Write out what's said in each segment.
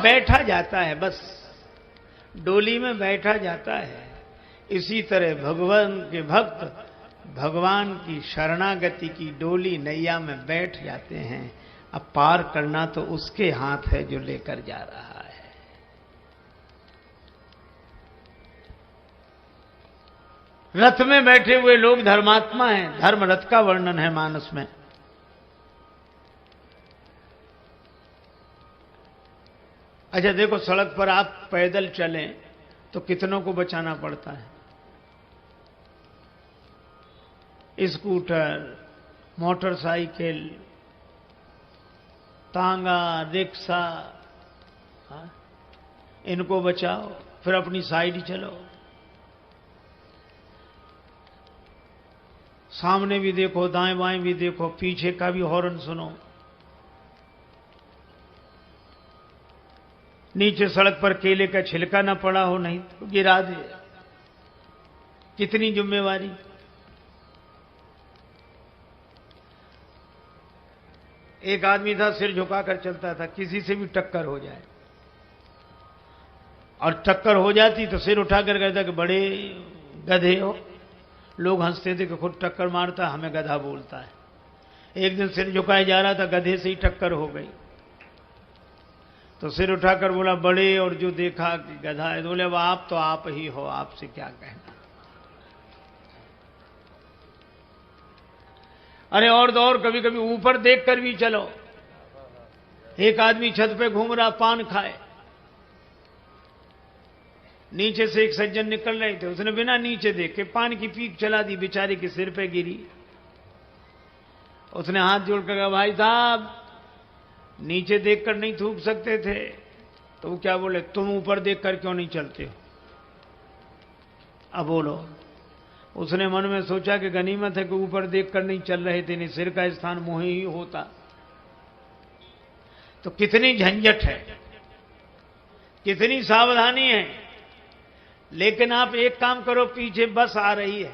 बैठा जाता है, बस डोली में बैठा जाता है। इसी तरह भगवान के भक्त भगवान की शरणागति की डोली नैया में बैठ जाते हैं। अब पार करना तो उसके हाथ है जो लेकर जा रहा है। रथ में बैठे हुए लोग धर्मात्मा हैं। धर्म रथ का वर्णन है मानस में। अच्छा देखो, सड़क पर आप पैदल चलें तो कितनों को बचाना पड़ता है। स्कूटर, मोटरसाइकिल, तांगा, रिक्शा, इनको बचाओ, फिर अपनी साइड चलो। सामने भी देखो, दाएं बाएं भी देखो, पीछे का भी हॉर्न सुनो। नीचे सड़क पर केले का छिलका ना पड़ा हो, नहीं तो गिरा दे। कितनी जिम्मेवारी। एक आदमी था, सिर झुकाकर चलता था, किसी से भी टक्कर हो जाए, और टक्कर हो जाती तो सिर उठाकर कहता कि बड़े गधे हो। लोग हंसते थे कि खुद टक्कर मारता, हमें गधा बोलता है। एक दिन सिर झुकाए जा रहा था, गधे से ही टक्कर हो गई, तो सिर उठाकर बोला बड़े, और जो देखा कि गधा है, तो बोले अब आप तो आप ही हो, आपसे क्या कहना। अरे और तो और, कभी कभी ऊपर देखकर भी चलो। एक आदमी छत पे घूम रहा, पान खाए, नीचे से एक सज्जन निकल रहे थे, उसने बिना नीचे देखे पान की पीक चला दी, बेचारे के सिर पे गिरी। उसने हाथ जोड़कर कहा भाई साहब, नीचे देखकर नहीं थूक सकते थे? तो वो क्या बोले, तुम ऊपर देखकर क्यों नहीं चलते हो? अब बोलो। उसने मन में सोचा कि गनीमत है कि ऊपर देखकर नहीं चल रहे थे, नहीं सिर का स्थान मुंह ही होता। तो कितनी झंझट है, कितनी सावधानी है। लेकिन आप एक काम करो, पीछे बस आ रही है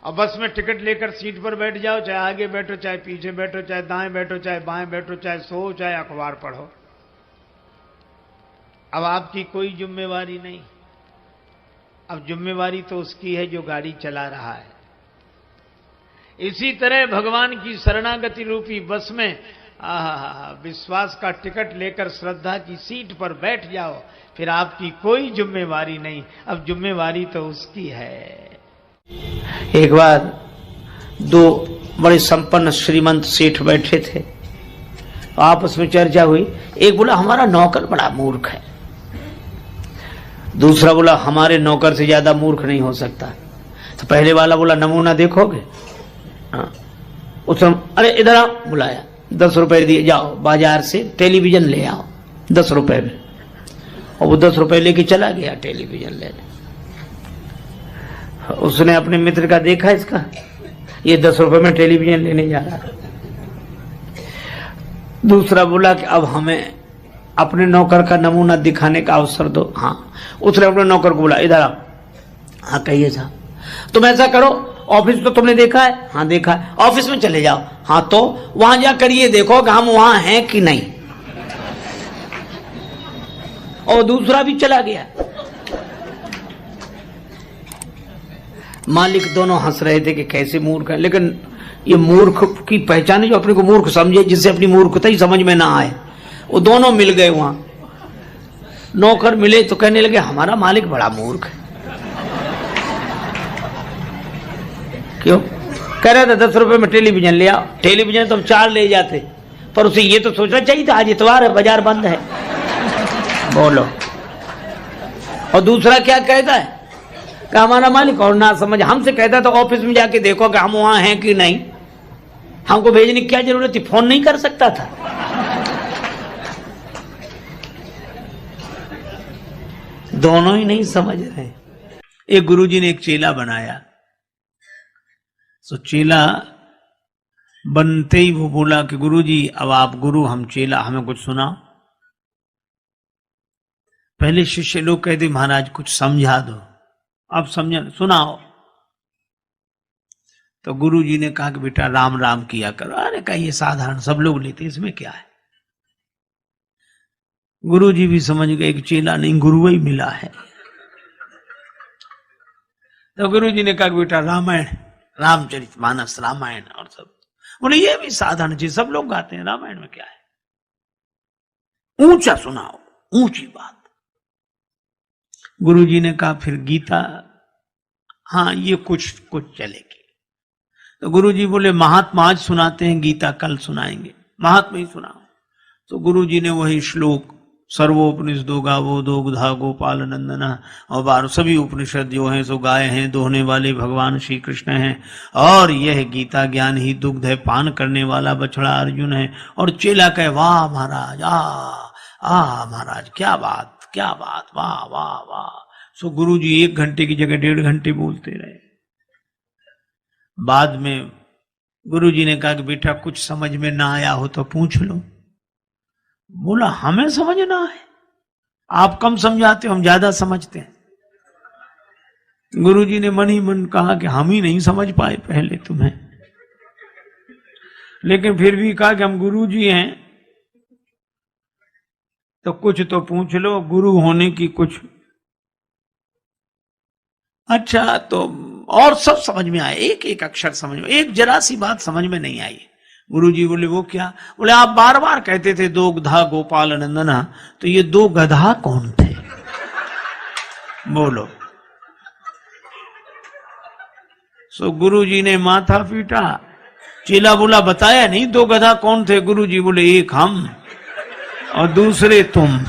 और बस में टिकट लेकर सीट पर बैठ जाओ, चाहे आगे बैठो, चाहे पीछे बैठो, चाहे दाएं बैठो, चाहे बाएं बैठो, चाहे सो, चाहे अखबार पढ़ो। अब आपकी कोई जिम्मेवारी नहीं। अब जिम्मेवारी तो उसकी है जो गाड़ी चला रहा है। इसी तरह भगवान की शरणागति रूपी बस में विश्वास का टिकट लेकर श्रद्धा की सीट पर बैठ जाओ, फिर आपकी कोई जिम्मेवारी नहीं। अब जिम्मेवारी तो उसकी है। एक बार दो बड़े संपन्न श्रीमंत सेठ बैठे थे, आपस में चर्चा हुई। एक बोला हमारा नौकर बड़ा मूर्ख है, दूसरा बोला हमारे नौकर से ज्यादा मूर्ख नहीं हो सकता। तो पहले वाला बोला नमूना देखोगे? हाँ। उसने अरे इधर आओ, बुलाया, 10 रुपए दिए, जाओ बाजार से टेलीविजन ले आओ 10 रुपए में। और वो 10 रुपए लेके चला गया टेलीविजन लेने। उसने अपने मित्र का देखा, इसका ये 10 रुपए में टेलीविजन लेने जा रहा। दूसरा बोला कि अब हमें अपने नौकर का नमूना दिखाने का अवसर दो। हाँ। उसने अपने नौकर को बोला इधर आओ। हाँ कहिए साहब। तुम ऐसा करो, ऑफिस तो तुमने देखा है? हाँ देखा है। ऑफिस में चले जाओ। हाँ तो वहां जाकर ये देखो कि हम वहां हैं कि नहीं। और दूसरा भी चला गया। मालिक दोनों हंस रहे थे कि कैसे मूर्ख है, लेकिन ये मूर्ख की पहचान है जो अपने को मूर्ख समझे, जिससे अपनी मूर्खता ही समझ में ना आए। वो दोनों मिल गए वहां। नौकर मिले तो कहने लगे हमारा मालिक बड़ा मूर्ख है। क्यों? कह रहा था 10 रुपए में टेलीविजन ले आओ। टेलीविजन तो हम 4 ले जाते, पर उसे ये तो सोचना चाहिए था आज इतवार है, बाजार बंद है। बोलो। और दूसरा क्या कहता है कि हमारा मालिक और ना समझ, हमसे कहता तो ऑफिस में जाके देखो कि हम वहां हैं कि नहीं। हमको भेजने की क्या जरूरत थी, फोन नहीं कर सकता था? दोनों ही नहीं समझ रहे। एक गुरुजी ने एक चेला बनाया, तो चेला बनते ही वो बोला कि गुरुजी अब आप गुरु, हम चेला, हमें कुछ सुनाओ। पहले शिष्य लोग कहते महाराज कुछ समझा दो, अब समझा, सुनाओ। तो गुरुजी ने कहा कि बेटा राम राम किया करो। अरे कहिए साधारण सब लोग लेते, इसमें क्या है? गुरु जी भी समझ गए कि चेला नहीं गुरु ही मिला है। तो गुरु जी ने कहा बेटा रामायण, रामचरितमानस रामायण और सब। बोले ये भी साधारण चीज, सब लोग गाते हैं, रामायण में क्या है, ऊंचा सुनाओ, ऊंची बात। गुरु जी ने कहा फिर गीता, हाँ ये कुछ चलेगी। तो गुरु जी बोले महात्मा आज सुनाते हैं, गीता कल सुनाएंगे, महात्मा ही सुनाओ। तो गुरु जी ने वही श्लोक सर्वोपनिषदो गावो दुग्धा गोपाल नंदना और 12 सभी उपनिषद जो हैं सो गाय हैं, दोहने वाले भगवान श्री कृष्ण हैं, और यह गीता ज्ञान ही दुग्ध है, पान करने वाला बछड़ा अर्जुन है। और चेला कहे वाह महाराज, आ महाराज क्या बात, वाह वाह वाह। सो गुरु जी 1 घंटे की जगह 1.5 घंटे बोलते रहे। बाद में गुरु जी ने कहा कि बेटा कुछ समझ में ना आया हो तो पूछ लो। बोला हमें समझना है, आप कम समझाते हो, हम ज्यादा समझते हैं। गुरु जी ने मन ही मन कहा कि हम ही नहीं समझ पाए पहले तुम्हें, लेकिन फिर भी कहा कि हम गुरु जी हैं तो कुछ तो पूछ लो, गुरु होने की कुछ। अच्छा तो और सब समझ में आया, एक एक अक्षर समझ में, एक जरा सी बात समझ में नहीं आई। गुरु जी बोले वो क्या? बोले आप बार बार कहते थे दो गधा गोपाल नंदना, तो ये 2 गधा कौन थे? बोलो। सो गुरु जी ने माथा पीटा। चेला बोला बताया नहीं 2 गधा कौन थे? गुरु जी बोले एक हम और दूसरे तुम।